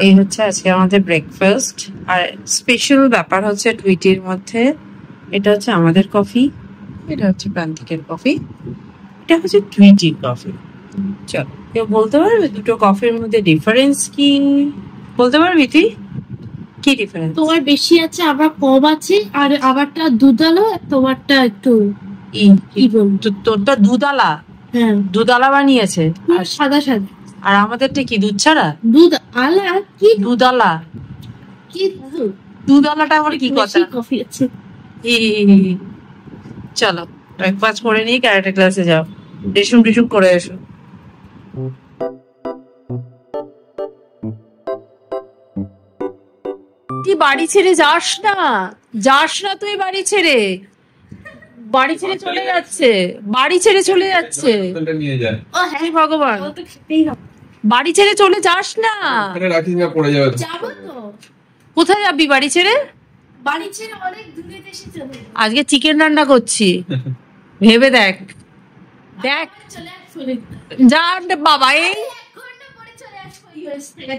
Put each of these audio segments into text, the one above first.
এই হচ্ছে আজকে আমাদের ব্রেকফাস্ট। আর স্পেশাল ব্যাপার হচ্ছে টুইটির মধ্যে, এটা হচ্ছে আমাদের কফি, এটা হচ্ছে প্রান্তিকের কফি, এটা হচ্ছে টুইটির কফি। চলো, কেউ বলতে পারবে দুটো কফির মধ্যে ডিফারেন্স কি? বলতে পারবি তুই কি ডিফারেন্স? তোমার বেশি আছে, আবার কম আছে, আর আবারটা দুধালো, তোমারটা একটু তোরটা দুধালা। হ্যাঁ, দুধালা বানিয়েছে আর সাদা সাদা। আর আমাদেরটা কি দুধ ছাড়া? দুধ আলা কি দুধালা? কি দুধালাটা আবার কি কথা? কফি আছে। চলো ব্রেকফাস্ট করে নিই, ক্যারাটে ক্লাসে যাও, রেশুম টিশুম করে এসো। তুই বাড়ি ছেড়ে যাস না, যাস না তুই বাড়ি ছেড়ে, বাড়ি ছেড়ে চলে যাচ্ছে, বাড়ি ছেড়ে চলে যাচ্ছে। ও হ্যাঁ ভগবান, তো খেতেই হবে। বাড়ি ছেড়ে চলে যাস না। যাবো তো। কোথায় যাবি বাড়ি ছেড়ে? বাড়ি ছেড়ে অনেক দূরে দেশে চলে যাবো। আজকে চিকেন রান্না করছি, ভেবে দেখ। দেখ চলে আসলে জান বাবা, এই 1 ঘন্টা পরে চলে আসবো ইউএস থেকে।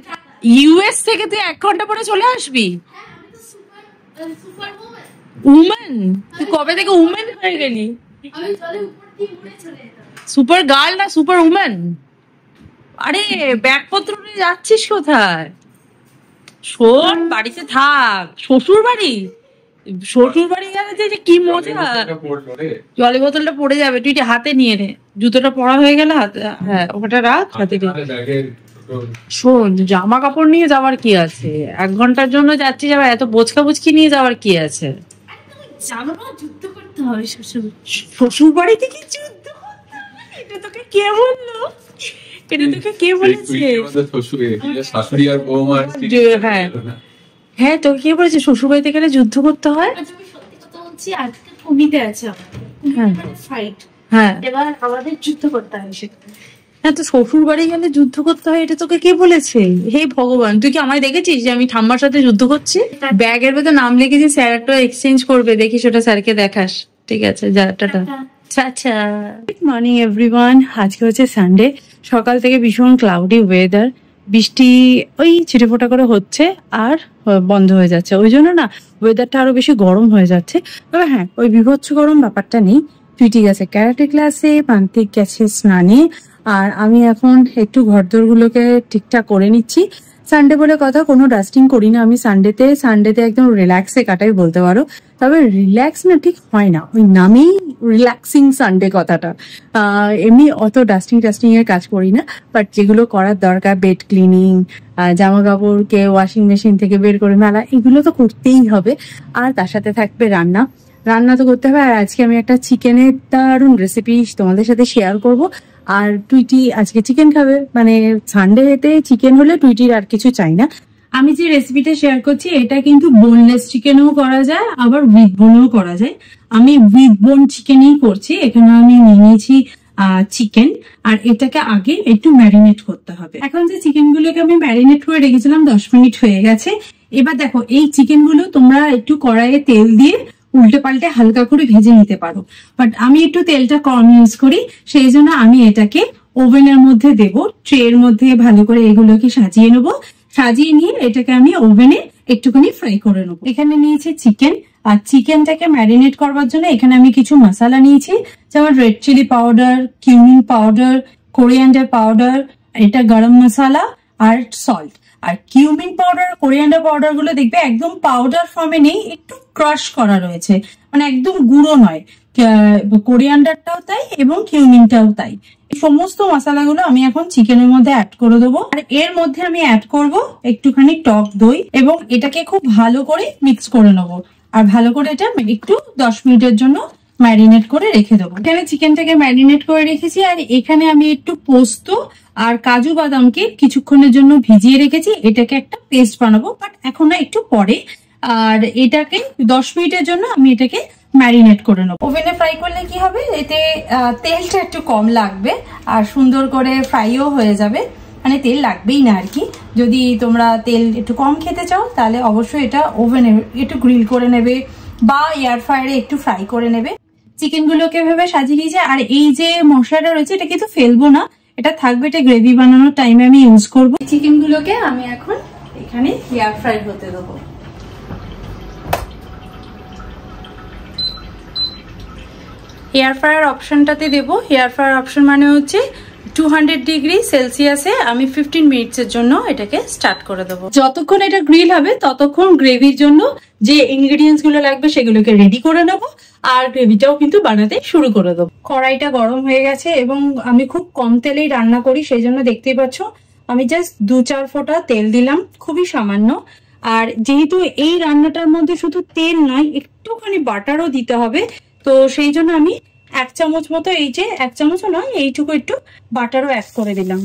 ইউএস থেকে তুই 1 ঘন্টা পরে চলে আসবি? হ্যাঁ, আমি তো সুপার ওম্যান। উমেন? তুই কবে থেকে উমেন হয়ে গেলি? আমি জলে উপর দিয়ে উড়ে চলে যেতাম। সুপার গার্ল না সুপার উমেন? আরে ব্যাগপত্র নিয়ে যাচ্ছিস কোথায়? শোন, বাড়িতে থাক। শ্বশুর বাড়ি, শ্বশুর বাড়ি গেলে যে কি মজা। জলের বোতলটা পড়ে যাবে, তুই হাতে নিয়ে নে। জুতোটা পরা হয়ে গেলে হাতে, হ্যাঁ ওটা রাখ হাতে নিয়ে। শোন, জামা কাপড় নিয়ে যাওয়ার কি আছে? 1 ঘন্টার জন্য যাচ্ছি, যাবার এত বোচকা বুচকি নিয়ে যাওয়ার কি আছে? জানো না, যুদ্ধ করতে হবে শ্বশুর বাড়িতে কি যুদ্ধ করতে হবে? এটা তোকে কে বললো? এটা তোকে কে বলেছে? হ্যাঁ হ্যাঁ, তোকে কে বলেছে শ্বশুর বাড়িতে গেলে যুদ্ধ করতে হয়? আমি সত্যি কথা বলছি, আজকে কমিতে আছে ফাইট। হ্যাঁ, এবার আমাদের যুদ্ধ করতে হবে সেখানে। হ্যাঁ, তো শ্বশুর বাড়ি গেলে যুদ্ধ করতে হয়, এটা তোকে কে বলেছে? হে ভগবান, তুই কি আমায় দেখেছিস যে আমি ঠাম্মার সাথে যুদ্ধ করছি? ব্যাগের ভেতর নাম লিখেছি, স্যার একটা এক্সচেঞ্জ করবে, দেখিস ওটা স্যারকে দেখাস। ঠিক আছে, যা, টাটা। আচ্ছা, গুড মর্নিং এভরিওয়ান। আজকে হচ্ছে সানডে, সকাল থেকে ভীষণ ক্লাউডি ওয়েদার, বৃষ্টি ওই ছিটেফোঁটা করে হচ্ছে আর বন্ধ হয়ে যাচ্ছে, ওই জন্য না ওয়েদারটা আরো বেশি গরম হয়ে যাচ্ছে। তবে হ্যাঁ, ওই বিভৎস গরম ব্যাপারটা নেই। টুইটি গেছে ক্যারাটে ক্লাসে, প্রান্তিক গেছে স্নানে, আর আমি এখন একটু ঘরদোরগুলোকে ঠিকঠাক করে নিচ্ছি। সানডে বলে কথা, কোনো ডাস্টিং করি না আমি সানডেতে একদম রিল্যাক্সে কাটাই বলতে পারো। তবে রিল্যাক্স না ঠিক হয় না, ওই নামেই রিল্যাক্সিং সানডে কথাটা। এমনি অত ডাস্টিং এর কাজ করি না, বাট যেগুলো করার দরকার, বেড ক্লিনিং, জামা কাপড়কে ওয়াশিং মেশিন থেকে বের করে মেলা, এগুলো তো করতেই হবে। আর তার সাথে থাকবে রান্না তো করতে হবে। আর আজকে আমি একটা চিকেনের দারুণ রেসিপি তোমাদের সাথে শেয়ার করব। আর টুইটি আজকে চিকেন খাবে, মানে সানডেতে চিকেন হলে টুইটির আর কিছু চাই না। আমি যে রেসিপিটা শেয়ার করছি এটা কিন্তু বোনলেস চিকেনও করা যায়, আবার উইথ বোনও করা যায়। আমি উইথ বোন চিকেনই করছি। এখানে আমি নিয়ে নিয়েছি চিকেন, আর এটাকে আগে একটু ম্যারিনেট করতে হবে। এখন যে চিকেন গুলোকে আমি ম্যারিনেট করে রেখেছিলাম 10 মিনিট হয়ে গেছে। এবার দেখো, এই চিকেন গুলো তোমরা একটু কড়াইয়ে তেল দিয়ে উল্টে পাল্টে হালকা করে ভেজে নিতে পারো, বাট আমি একটু তেলটা কম ইউজ করি, সেই জন্য আমি এটাকে ওভেনের মধ্যে দেবো। ট্রের মধ্যে ভালো করে এগুলোকে সাজিয়ে নেবো, সাজিয়ে নিয়ে এটাকে আমি ওভেনে একটুখানি ফ্রাই করে নেবো। এখানে নিয়েছি চিকেন, আর চিকেনটাকে ম্যারিনেট করবার জন্য এখানে আমি কিছু মশলা নিয়েছি, যেমন red chilli powder, cumin powder, coriander powder, এটা গরম মশলা আর সল্ট। আর কিউমিন পাউডার, কোরিয়ান্ডার পাউডার গুলো দেখবে একদম পাউডার ফর্মে নেই, একটু ক্রাশ করা রয়েছে, মানে একদম গুঁড়ো নয়। কোরিয়ান্ডারটাও তাই এবং কিউমিনটাও তাই। এই সমস্ত মশলাগুলো আমি এখন চিকেনের মধ্যে অ্যাড করে দেবো। আর এর মধ্যে আমি অ্যাড করব একটুখানি টক দই, এবং এটাকে খুব ভালো করে মিক্স করে নেবো। আর ভালো করে এটা একটু 10 মিনিটের জন্য ম্যারিনেট করে রেখে দেবো। এখানে চিকেনটাকে ম্যারিনেট করে রেখেছি, আর এখানে আমি একটু পোস্ত আর কাজু বাদামকে কিছুক্ষণের জন্য ভিজিয়ে রেখেছি, এটাকে একটা পেস্ট বানাবো, বাট এখন না, একটু পরে। আর এটাকে 10 মিনিটের জন্য আমি এটাকে ম্যারিনেট করে নেবো। ওভেনে ফ্রাই করলে কি হবে, এতে তেলটা একটু কম লাগবে আর সুন্দর করে ফ্রাইও হয়ে যাবে, মানে তেল লাগবেই না আর কি। যদি তোমরা তেল একটু কম খেতে চাও তাহলে অবশ্যই এটা ওভেনে একটু গ্রিল করে নেবে বা এয়ার ফ্রায়ারে একটু ফ্রাই করে নেবে। চিকেন গুলোকে ভেবে সাজিয়ে নিয়েছে, আর এই যে মশলাটা রয়েছে এটা কিন্তু ফেলবো না, এটা থাকবে, এটা গ্রেভি বানানোর টাইমে আমি ইউজ করবো। চিকেন গুলোকে আমি এখন এখানে এয়ার ফ্রাই হতে দেবো। এয়ার ফ্রায়ার অপশনটাতে দেবো। এয়ার ফ্রায়ার অপশন মানে হচ্ছে 200 ডিগ্রি সেলসিয়াসে আমি 15 মিনিটসের জন্য এটাকে স্টার্ট করে দেবো। যতক্ষণ এটা গ্রিল হবে ততক্ষণ গ্রেভির জন্য যে ইনগ্রেডিয়েন্টস গুলো লাগবে সেগুলোকে রেডি করে নেবো, আর গ্রেভিটাও কিন্তু বানাতে শুরু করে দেবো। কড়াইটা গরম হয়ে গেছে এবং আমি খুব কম তেলেই রান্না করি, সেই জন্য দেখতেই পাচ্ছ আমি জাস্ট 2-4 ফোঁটা তেল দিলাম, খুবই সামান্য। আর যেহেতু এই রান্নাটার মধ্যে শুধু তেল নয়, একটুখানি বাটারও দিতে হবে, তো সেই জন্য আমি 1 চামচ মতো, এই যে 1 চামচও নয়, এইটুকু একটু বাটারও অ্যাড করে দিলাম।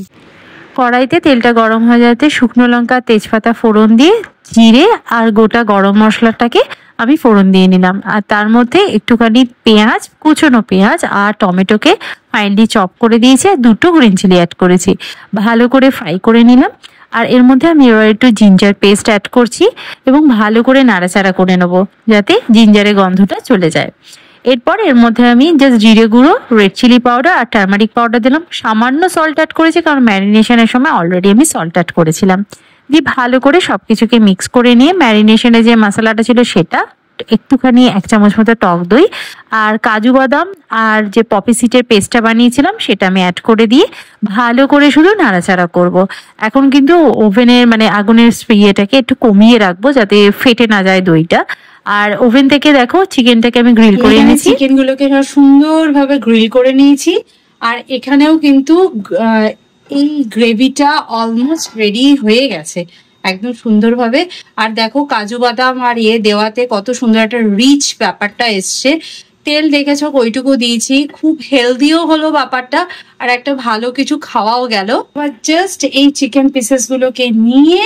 কড়াইতে তেলটা গরম হয়ে যাতে শুকনো লঙ্কা তেজপাতা ফোড়ন দিয়ে জিরে আর গোটা গরম মশলাটাকে আমি ফোড়ন দিয়ে নিলাম, আর তার মধ্যে একটুখানি পেঁয়াজ, কুচনো পেঁয়াজ আর টমেটোকে ফাইনলি চপ করে দিয়েছি, আর 2টো গ্রিন চিলি অ্যাড করেছি, ভালো করে ফ্রাই করে নিলাম। আর এর মধ্যে আমি এবার একটু জিঞ্জার পেস্ট অ্যাড করছি এবং ভালো করে নাড়াচাড়া করে নেবো যাতে জিঞ্জারের গন্ধটা চলে যায়। এরপর এর মধ্যে আমি জাস্ট জিরে গুঁড়ো, রেড চিলি পাউডার আর টার্মারিক পাউডার দিলাম, সামান্য সল্ট অ্যাড করেছি কারণ ম্যারিনেশনের সময় অলরেডি আমি সল্ট অ্যাড করেছিলাম। দিয়ে ভালো করে সবকিছুকে মিক্স করে নিয়ে ম্যারিনেশনে যে মশলাটা ছিল সেটা, একটুখানি 1 চামচ মতো টক দই আর কাজু বাদাম আর যে পপি সিডের পেস্টটা বানিয়েছিলাম সেটা আমি অ্যাড করে দিয়ে ভালো করে শুধু নাড়াচাড়া করব। এখন কিন্তু ওভেনের মানে আগুনের ইয়েটাকে একটু কমিয়ে রাখবো যাতে ফেটে না যায় দইটা। আর ওভেন থেকে দেখো চিকেনটাকে আমি গ্রিল করে নিয়েছি, চিকেন গুলোকে সুন্দরভাবে গ্রিল করে নিয়েছি। আর এখানেও কিন্তু এই গ্রেভিটা অলমোস্ট রেডি হয়ে গেছে একদম সুন্দরভাবে। আর দেখো কাজু বাদাম আর দেওয়াতে কত সুন্দর একটা রিচ ব্যাপারটা এসছে। তেল দেখেছো ওইটুকু দিয়েছি, খুব হেলদিও হলো ব্যাপারটা, আর একটা ভালো কিছু খাওয়াও গেল। এবার জাস্ট এই চিকেন পিসেস গুলোকে নিয়ে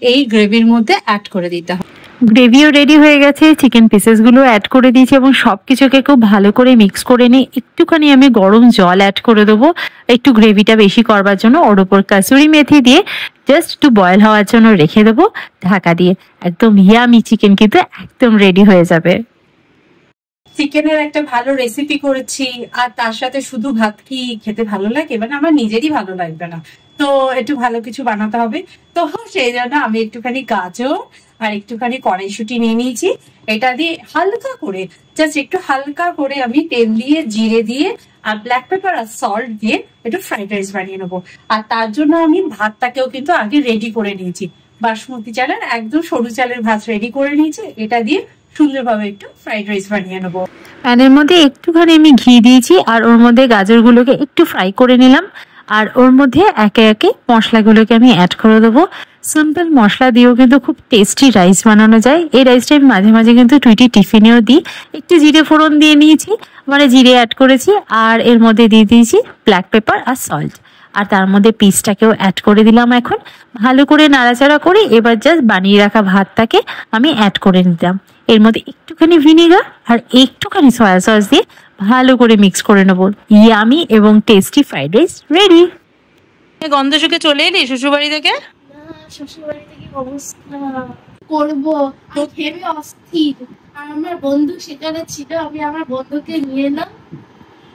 এই গ্রেভির মধ্যে অ্যাড করে দিতে হবে। গ্রেভিও রেডি হয়ে গেছে, চিকেন পিসেস গুলো অ্যাড করে দিয়েছি এবং সবকিছুকে খুব ভালো করে মিক্স করে নিয়ে একটুখানি আমি গরম জল অ্যাড করে দেবো একটু গ্রেভিটা বেশি করবার জন্য। ওর উপর কাসুরি মেথি দিয়ে জাস্ট একটু বয়েল হওয়ার জন্য রেখে দেবো ঢাকা দিয়ে। একদম ইয়ামি চিকেন কিন্তু একদম রেডি হয়ে যাবে। চিকেনের একটা ভালো রেসিপি করেছি, আর তার সাথে শুধু ভাত কি খেতে ভালো লাগে, মানে আমার নিজেরই ভালো লাগবে না, তো একটু ভালো কিছু বানাতে হবে। তো সেই জন্য আমি একটুখানি গাজর আর একটুখানি কড়াইশুঁটি নিয়ে নিয়েছি, এটা দিয়ে হালকা করে জাস্ট একটু হালকা করে আমি তেল দিয়ে জিরে দিয়ে আর ব্ল্যাক পেপার আর সল্ট দিয়ে একটু ফ্রাইড রাইস বানিয়ে নেবো। আর তার জন্য আমি ভাতটাকেও কিন্তু আগে রেডি করে নিয়েছি, বাসমতি চালের একদম সরু চালের ভাত রেডি করে নিয়েছি, এটা দিয়ে সুন্দরভাবে একটু ফ্রাইড রাইস বানিয়ে নেবো। প্যানের মধ্যে একটুখানি আমি ঘি দিয়েছি আর ওর মধ্যে গাজরগুলোকে একটু ফ্রাই করে নিলাম, আর ওর মধ্যে একে একে মশলাগুলোকে আমি অ্যাড করে দেবো। সিম্পল মশলা দিয়েও কিন্তু খুব টেস্টি রাইস বানানো যায়। এই রাইসটা আমি মাঝে মাঝে কিন্তু টুইটি টিফিনেও দিই। একটু জিরে ফোড়ন দিয়ে নিয়েছি, মানে জিরে অ্যাড করেছি, আর এর মধ্যে দিয়ে দিয়েছি ব্ল্যাক পেপার আর সল্ট, আর তার মধ্যে পিসটাকেও অ্যাড করে দিলাম। এখন ভালো করে নাড়াচাড়া করে এবার জাস্ট বানিয়ে রাখা ভাতটাকে আমি অ্যাড করে নিলাম। এর মধ্যে একটুখানি ভিনেগার আর একটুখানি সয়া সস দিয়ে ভালো করে মিক্স করে নেবো। ইয়ামি এবং টেস্টি ফ্রাইড রাইস রেডি। গন্ধ শুকে চলে এলি শ্বশুরবাড়ি থেকে? শ্বশুরবাড়ি থেকে অবস্থা করবো ভেবে অস্থির। আর আমার বন্ধু সেখানে ছিল, আমি আমার বন্ধুকে নিয়ে এলাম।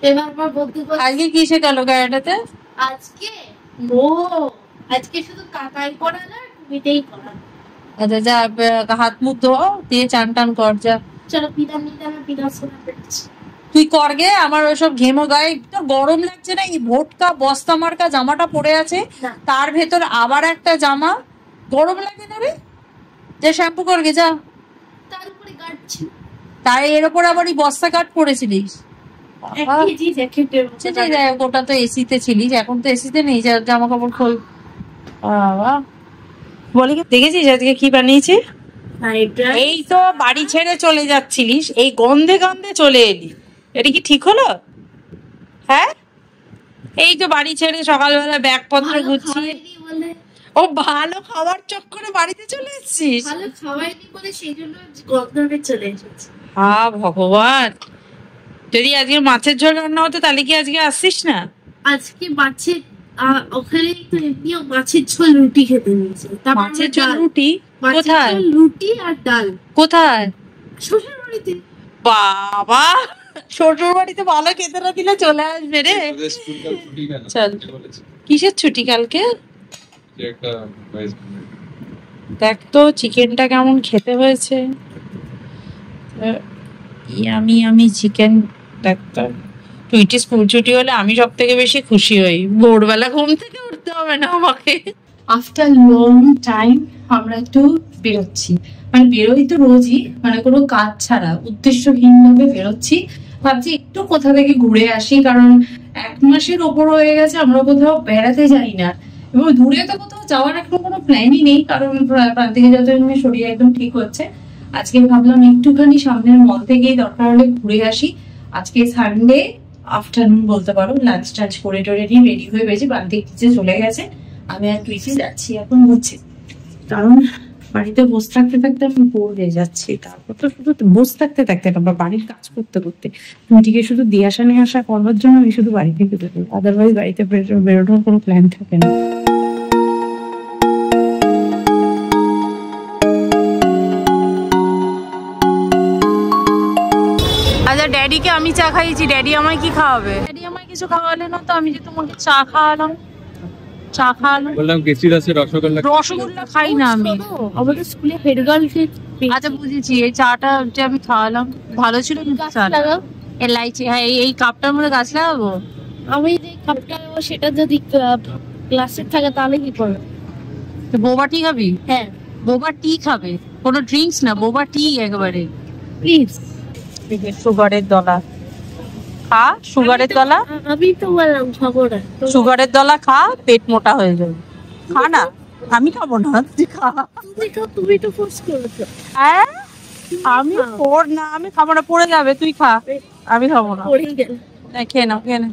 এবার আমার বন্ধু আজকে কি শেখালো গাড়িটাতে? আজকে শুধু কাকাই করা না, মিটেই করা। আচ্ছা যা হাত মুখ ধো দিয়ে চান টান কর যা। চলো পিঠান নিতে আমার পিঠা শোনা পেরেছি। তুই করগে, আমার ওইসব ঘেমো গায়ে গরম লাগছে না? এই ভোটকা বস্তা মার্কা জামাটা পরে আছে, তার ভেতর আবার একটা জামা, গরম লাগে না রে? যা শ্যাম্পু করগে যা। তার উপরে কাটছি, তাই এর উপর আবার এই বস্তা কাট পরেছিলিস? ওটা তো এসিতে ছিলিস, এখন তো এসিতে নেই, জামা কাপড় খোল। বলি দেখেছিস আজকে কি বানিয়েছি? এই তো বাড়ি ছেড়ে চলে যাচ্ছিলিস, এই গন্ধে গন্ধে চলে এলি, এটা কি ঠিক হলো? হ্যাঁ, এই তো বাড়ি ছেড়ে সকালবেলা ব্যাগপত্র গুছিয়ে, ও ভালো খাবার চক্করে বাড়িতে চলে এসেছিস? ভালো খাওয়াইনি বলে সেই জন্য গন্ধে চলে এসেছি। হ্যাঁ ভগবান, যদি আজকে মাছের ঝোল রান্না হতো তাহলে কি আজকে আসছিস না? আজকে মাছের ওখানে তো এমনিও মাছের ঝোল রুটি খেতে নিয়েছে। মাছের ঝোল রুটি কোথায়? রুটি আর ডাল কোথায়? শ্বশুর বাড়িতে। বাবা, শ্বশুর বাড়িতে ভালো খেতে না দিলে চলে আসবে রে। চল, কিসের ছুটি কালকে? দেখ তো চিকেনটা কেমন খেতে হয়েছে। আমি চিকেন দেখতে টুইটি স্কুল ছুটি হলে আমি সব থেকে বেশি খুশি হই। ভোরবেলা ঘুম থেকে উঠতে হবে না আমাকে। আফটার লং টাইম আমরা একটু বেরোচ্ছি, মানে বেরোই তো রোজই, মানে কোনো কাজ ছাড়া উদ্দেশ্যহীন ভাবে বেরোচ্ছি। ভাবছি একটু কোথা থেকে ঘুরে আসি, কারণ 1 মাসের ওপর হয়ে গেছে আমরা কোথাও বেড়াতে যাই না, এবং দূরে তো কোথাও যাওয়ার এখন কোনো প্ল্যানই নেই, কারণ প্রান্তিকে যতদিন শরীর একদম ঠিক হচ্ছে। আজকে ভাবলাম একটুখানি সামনের মল থেকেই দরকার হলে ঘুরে আসি। আজকে সানডে আফটারনুন বলতে পারো, লাঞ্চ টাঞ্চ করে টোরে নিয়ে রেডি হয়ে বেজে প্রান্তিক নিচে চলে গেছে, আমি আর টুইটি যাচ্ছি এখন ঘুরছি। কারণ বাড়িতে বসে থাকতে থাকতে আমি বোর হয়ে যাচ্ছি, তারপর তো শুধু বসে থাকতে থাকতে না, বাড়ির কাজ করতে করতে টুইটিকে শুধু দিয়ে আসা নিয়ে আসা করবার জন্য আমি শুধু বাড়িতে বেরোবো, আদারওয়াইজ বাড়িতে বেরোনোর কোনো প্ল্যান থাকে না। আচ্ছা, ড্যাডিকে আমি চা খাইয়েছি, ড্যাডি আমায় কি খাওয়াবে? ড্যাডি আমায় কিছু খাওয়ালে না তো, আমি যে তোমাকে চা খাওয়ালাম। চা খাওয়ালাম, বললাম কেসির আছে রসগোল্লা। রসগোল্লা খাই না আমি, আমাদের স্কুলে হেড গার্লকে। আচ্ছা বুঝেছি, এই চাটা যে আমি খাওয়ালাম ভালো ছিল কিন্তু চাটা। এলাইচি, হ্যাঁ এই কাপটার মধ্যে গাছ লাগাবো। আমি যে কাপটা সেটা যদি ক্লাসে থাকে তাহলে কি করবো? বোবা টি খাবি? হ্যাঁ বোবা টি খাবে, কোনো ড্রিঙ্কস না, বোবা টি একেবারে। প্লিজ। সুগারের দলা খা, সুগারের দলা। আমি তো বললাম খাবো না। সুগারের দলা খা, পেট মোটা হয়ে যাবে। খা না, আমি খাবো না, তুই খা। তুমি তো ফোর্স করেছো। আমি না, আমি খাবো না, পড়ে যাবে, তুই খা। আমি খাবো না। পড়ে গেল। খেয়ে নাও, খেয়ে নাও।